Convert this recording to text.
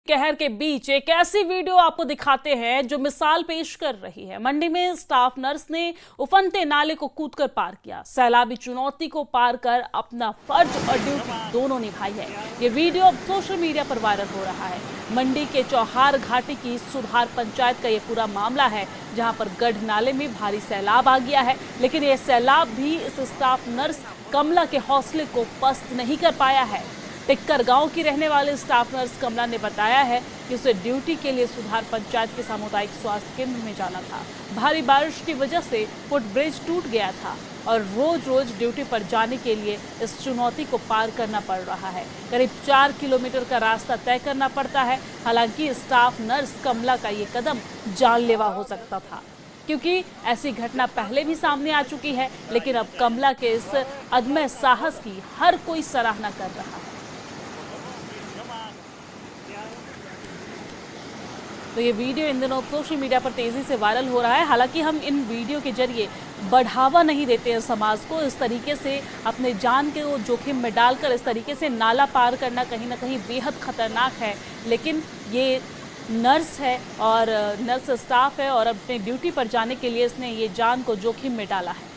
कहर के बीच एक ऐसी वीडियो आपको दिखाते हैं जो मिसाल पेश कर रही है। मंडी में स्टाफ नर्स ने उफनते नाले को कूदकर पार किया। सैलाबी चुनौती को पार कर अपना फर्ज और ड्यूटी दोनों निभाई है। ये वीडियो अब सोशल मीडिया पर वायरल हो रहा है। मंडी के चौहार घाटी की सुधार पंचायत का ये पूरा मामला है, जहां पर गढ़ नाले में भारी सैलाब आ गया है, लेकिन ये सैलाब भी इस स्टाफ नर्स कमला के हौसले को पस्त नहीं कर पाया है। टिक्कर गांव की रहने वाले स्टाफ नर्स कमला ने बताया है कि उसे ड्यूटी के लिए सुधार पंचायत के सामुदायिक स्वास्थ्य केंद्र में जाना था। भारी बारिश की वजह से फुटब्रिज टूट गया था और रोज ड्यूटी पर जाने के लिए इस चुनौती को पार करना पड़ रहा है। करीब 4 किलोमीटर का रास्ता तय करना पड़ता है। हालांकि स्टाफ नर्स कमला का ये कदम जानलेवा हो सकता था, क्योंकि ऐसी घटना पहले भी सामने आ चुकी है, लेकिन अब कमला के इस अदम्य साहस की हर कोई सराहना कर रहा है। तो ये वीडियो इन दिनों सोशल मीडिया पर तेजी से वायरल हो रहा है। हालांकि हम इन वीडियो के जरिए बढ़ावा नहीं देते हैं समाज को। इस तरीके से अपने जान के जोखिम में डालकर इस तरीके से नाला पार करना कहीं ना कहीं बेहद खतरनाक है। लेकिन ये नर्स है और नर्स स्टाफ है और अपने ड्यूटी पर जाने के लिए इसने ये जान को जोखिम में डाला है।